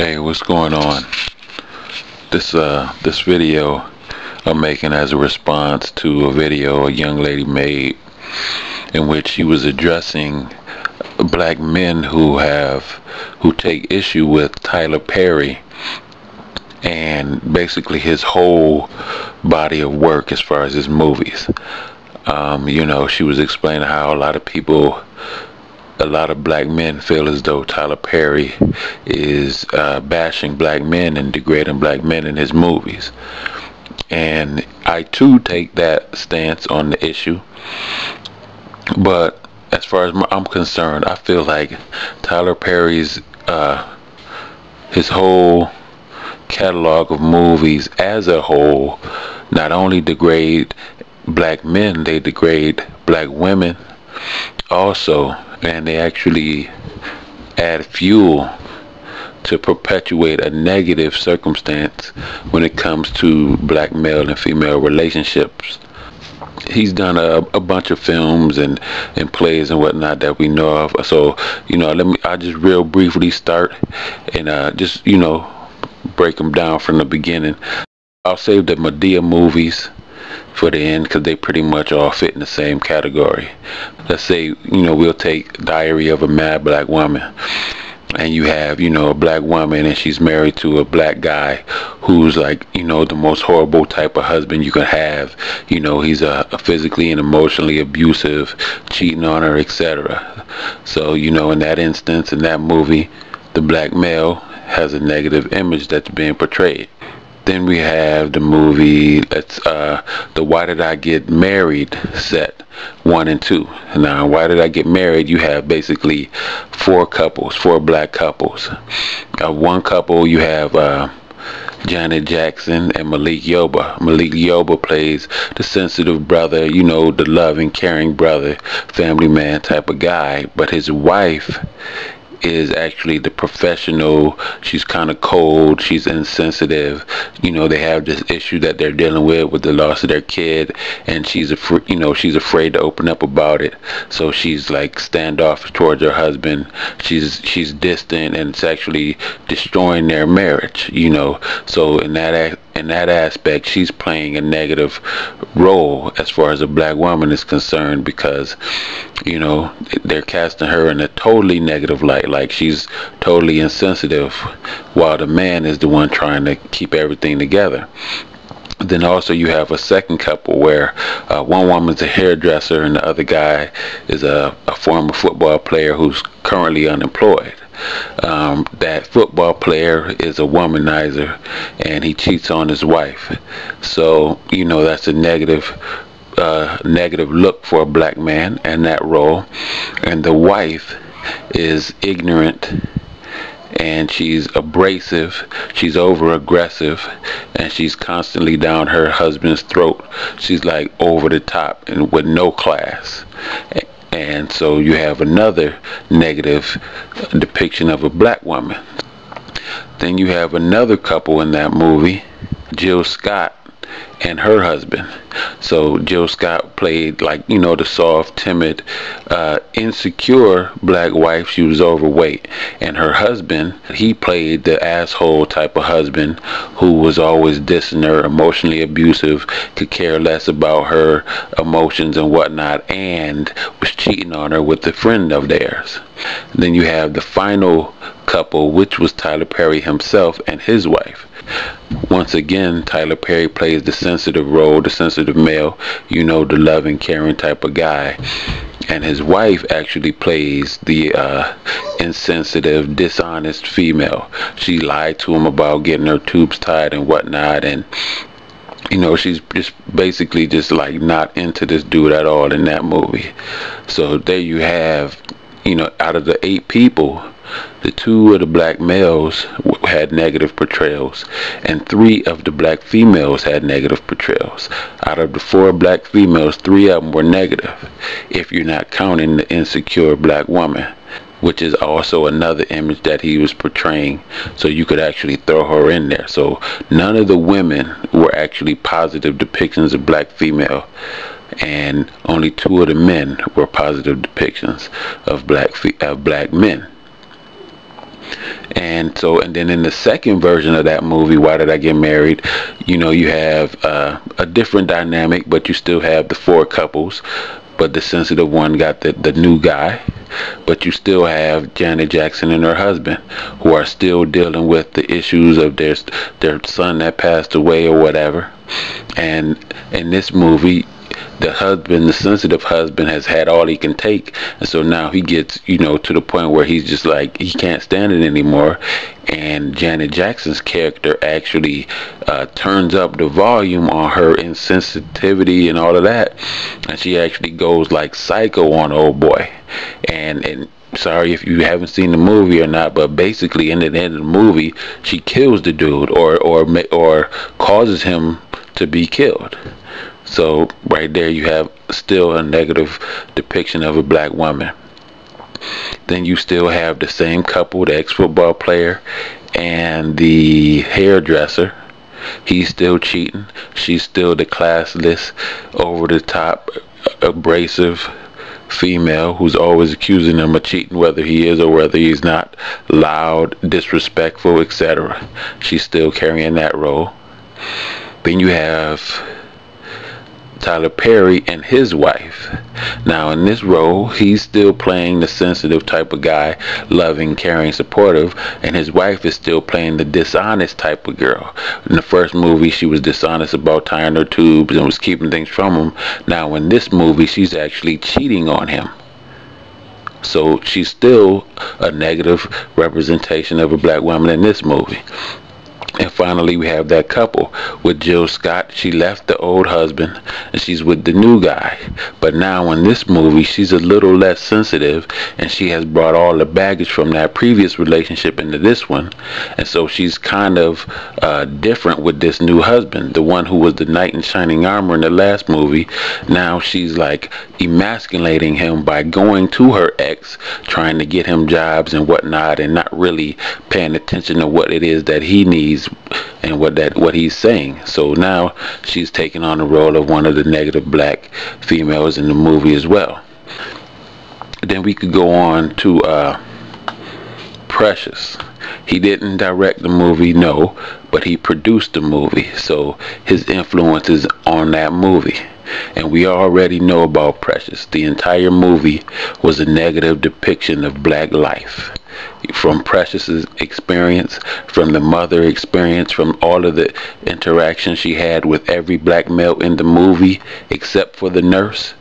Hey, what's going on? This video I'm making as a response to a video a young lady made in which she was addressing black men who take issue with Tyler Perry and basically his whole body of work as far as his movies. She was explaining how a lot of black men feel as though Tyler Perry is bashing black men and degrading black men in his movies. And I too take that stance on the issue. But as far as I'm concerned, I feel like Tyler Perry's his whole catalog of movies as a whole not only degrade black men, they degrade black women also, and they actually add fuel to perpetuate a negative circumstance when it comes to black male and female relationships. He's done a bunch of films and plays and whatnot that we know of. So I'll just real briefly start and just break them down from the beginning. I'll save the Medea movies for the end because they pretty much all fit in the same category. Let's say we'll take Diary of a Mad Black Woman, and you have a black woman and she's married to a black guy who's like the most horrible type of husband you can have. He's a physically and emotionally abusive, cheating on her, etc. So in that instance, in that movie, the black male has a negative image that's being portrayed. Then we have the movie that's the Why Did I Get Married set 1 and 2. Now, Why Did I Get Married, you have basically four black couples. One couple, you have Janet Jackson and Malik Yoba. Malik Yoba plays the sensitive brother, the loving, caring brother, family man type of guy. But his wife is actually the professional. She's kind of cold, she's insensitive. They have this issue that they're dealing with the loss of their kid, and she's afraid to open up about it. So she's like standoffish towards her husband. She's distant, and it's actually destroying their marriage. So in that aspect, she's playing a negative role as far as a black woman is concerned, because they're casting her in a totally negative light, like she's totally insensitive, while the man is the one trying to keep everything together. Then also you have a second couple where one woman's a hairdresser and the other guy is a former football player who's currently unemployed. That football player is a womanizer and he cheats on his wife. So that's a negative look for a black man in that role. And the wife is ignorant and she's abrasive, she's over aggressive, and she's constantly down her husband's throat. She's like over the top and with no class. And so you have another negative depiction of a black woman. Then you have another couple in that movie, Jill Scott and her husband. So Jill Scott played like the soft, timid, insecure black wife. She was overweight. And her husband, he played the asshole type of husband who was always dissing her, emotionally abusive, could care less about her emotions and whatnot, and was cheating on her with a friend of theirs. Then you have the final couple, which was Tyler Perry himself and his wife. Once again, Tyler Perry plays the sensitive role, the sensitive male, the loving, caring type of guy. And his wife actually plays the insensitive, dishonest female. She lied to him about getting her tubes tied and whatnot. And, she's just basically just like not into this dude at all in that movie. So there you have, out of the 8 people, the 2 of the black males had negative portrayals, and 3 of the black females had negative portrayals. Out of the 4 black females, 3 of them were negative, if you're not counting the insecure black woman, which is also another image that he was portraying. So you could actually throw her in there. So none of the women were actually positive depictions of black female, and only 2 of the men were positive depictions of black men. And so, and then in the second version of that movie, Why Did I Get Married, you know, you have a different dynamic, but you still have the four couples, but the sensitive one got the new guy, but you still have Janet Jackson and her husband, who are still dealing with the issues of their son that passed away or whatever. And in this movie, the husband, the sensitive husband, has had all he can take, and so now he gets, you know, to the point where he's just like, he can't stand it anymore. And Janet Jackson's character actually turns up the volume on her insensitivity and all of that, and she actually goes like psycho on old boy. And sorry if you haven't seen the movie or not, but basically in the end of the movie, she kills the dude, or causes him to be killed. So right there you have still a negative depiction of a black woman. Then you still have the same couple, the ex-football player and the hairdresser. He's still cheating. She's still the classless, over the top, abrasive female who's always accusing him of cheating, whether he is or whether he's not, loud, disrespectful, etc. She's still carrying that role. Then you have Tyler Perry and his wife. Now in this role, he's still playing the sensitive type of guy, loving, caring, supportive, and his wife is still playing the dishonest type of girl. In the first movie, she was dishonest about tying her tubes and was keeping things from him. Now in this movie, she's actually cheating on him. So she's still a negative representation of a black woman in this movie. And finally, we have that couple with Jill Scott. She left the old husband and she's with the new guy. But now in this movie, she's a little less sensitive, and she has brought all the baggage from that previous relationship into this one. And so she's kind of different with this new husband, the one who was the knight in shining armor in the last movie. Now she's like emasculating him by going to her ex, trying to get him jobs and whatnot, and not really paying attention to what it is that he needs and what he's saying. So now she's taking on the role of one of the negative black females in the movie as well. Then we could go on to Precious. He didn't direct the movie, no, but he produced the movie, so his influence is on that movie. And we already know about Precious. The entire movie was a negative depiction of black life. From Precious's experience, from the mother experience, from all of the interactions she had with every black male in the movie except for the nurse,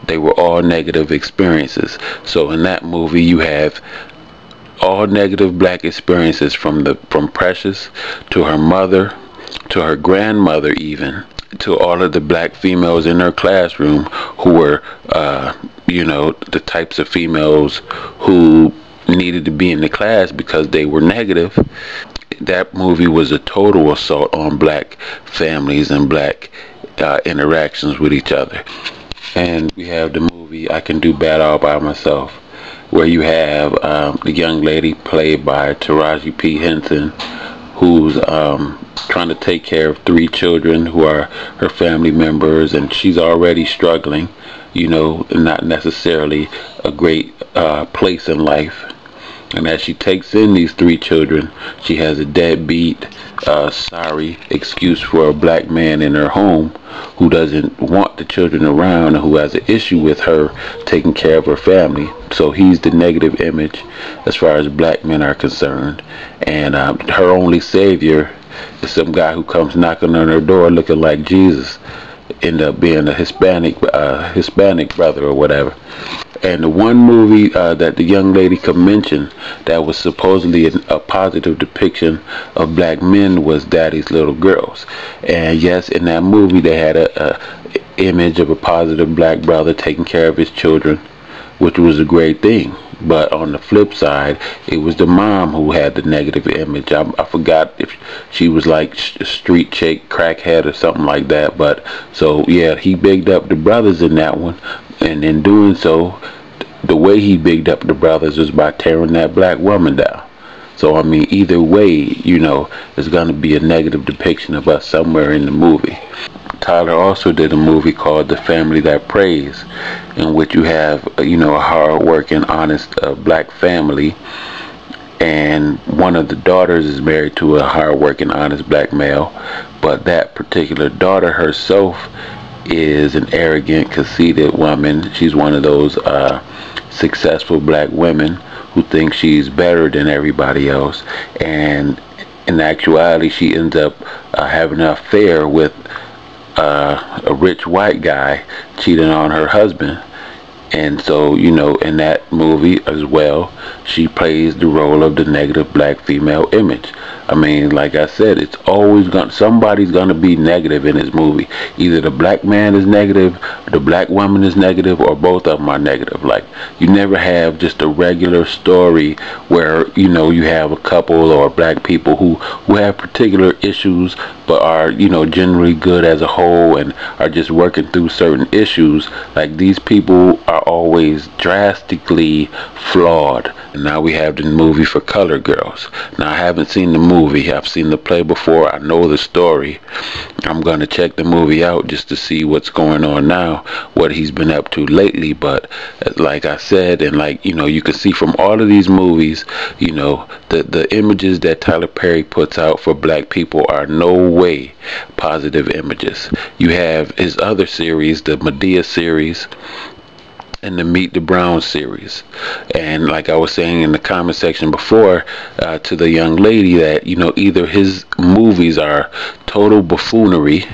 they were all negative experiences. So in that movie you have all negative black experiences, from Precious to her mother to her grandmother, even to all of the black females in her classroom who were you know, the types of females who needed to be in the class because they were negative. That movie was a total assault on black families and black interactions with each other. And we have the movie I Can Do Bad All By Myself, where you have the young lady played by Taraji P. Henson, who's trying to take care of 3 children who are her family members, and she's already struggling, you know, not necessarily a great place in life. And as she takes in these 3 children, she has a deadbeat, sorry excuse for a black man in her home who doesn't want the children around and who has an issue with her taking care of her family. So he's the negative image as far as black men are concerned. And her only savior is some guy who comes knocking on her door looking like Jesus. End up being a Hispanic brother or whatever. And the one movie that the young lady could mention that was supposedly a positive depiction of black men was Daddy's Little Girls. And yes, in that movie they had a image of a positive black brother taking care of his children, which was a great thing. But on the flip side, it was the mom who had the negative image. I forgot if she was like a street chick, crackhead or something like that. But so yeah, he bigged up the brothers in that one, and in doing so, the way he bigged up the brothers was by tearing that black woman down. So I mean, either way, you know, there's gonna be a negative depiction of us somewhere in the movie. Tyler also did a movie called The Family That Prays, in which you have, you know, a hard-working, honest black family and one of the daughters is married to a hard-working, honest black male, but that particular daughter herself is an arrogant, conceited woman. She's one of those successful black women who thinks she's better than everybody else, and in actuality she ends up having an affair with a rich white guy, cheating on her husband. And so, you know, in that movie as well, she plays the role of the negative black female image. I mean, like I said, it's always somebody's gonna be negative in this movie. Either the black man is negative, the black woman is negative, or both of them are negative. Like, you never have just a regular story where, you know, you have a couple or black people who have particular issues, but are, you know, generally good as a whole and are just working through certain issues. Like, these people are always drastically flawed. And now we have the movie for colored girls. Now, I haven't seen the movie. I've seen the play before. I know the story. I'm going to check the movie out just to see what's going on now, what he's been up to lately. But like I said, and like, you know, you can see from all of these movies, you know, the images that Tyler Perry puts out for black people are no way positive images. You have his other series, the Medea series, and the Meet the Brown series. And like I was saying in the comment section before to the young lady, that, you know, either his movies are total buffoonery,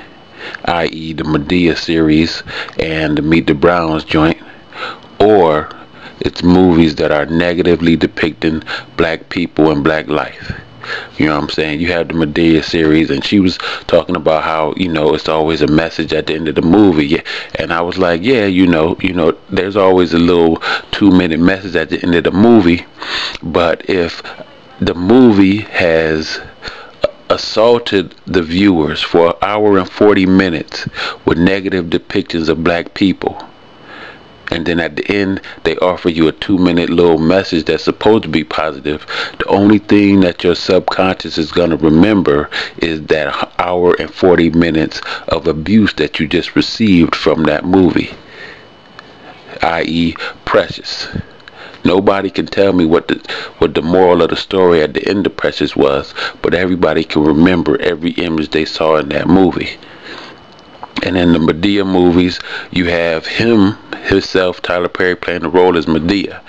i.e. the Medea series and the Meet the Browns joint, or it's movies that are negatively depicting black people and black life. You know what I'm saying? You have the Medea series, and she was talking about how, you know, it's always a message at the end of the movie. Yeah. And I was like, yeah, you know, there's always a little 2-minute message at the end of the movie. But if the movie has assaulted the viewers for 1 hour and 40 minutes with negative depictions of black people, and then at the end they offer you a 2-minute little message that's supposed to be positive, the only thing that your subconscious is going to remember is that 1 hour and 40 minutes of abuse that you just received from that movie, i.e. Precious. Nobody can tell me what the moral of the story at the end of Precious was, but everybody can remember every image they saw in that movie. And in the Medea movies, you have himself, Tyler Perry, playing the role as Medea.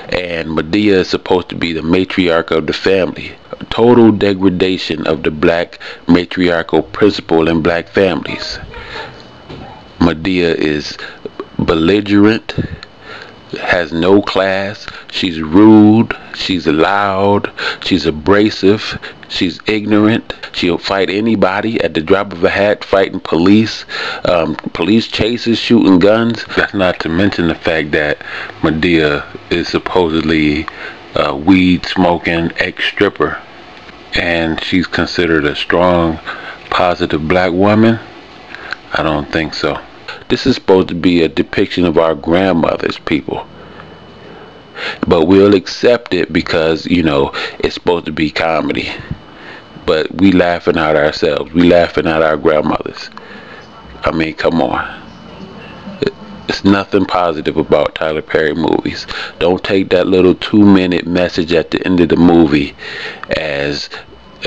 And Medea is supposed to be the matriarch of the family. A total degradation of the black matriarchal principle in black families. Medea is belligerent, has no class, she's rude, she's loud, she's abrasive, she's ignorant, she'll fight anybody at the drop of a hat, fighting police, police chases, shooting guns. That's not to mention the fact that Medea is supposedly a weed smoking ex-stripper, and she's considered a strong, positive black woman. I don't think so. This is supposed to be a depiction of our grandmothers, people. But we'll accept it because, you know, it's supposed to be comedy. But we laughing at ourselves. We laughing at our grandmothers. I mean, come on. It's nothing positive about Tyler Perry movies. Don't take that little 2-minute message at the end of the movie as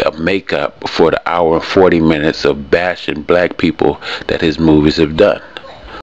a makeup for the 1 hour and 40 minutes of bashing black people that his movies have done.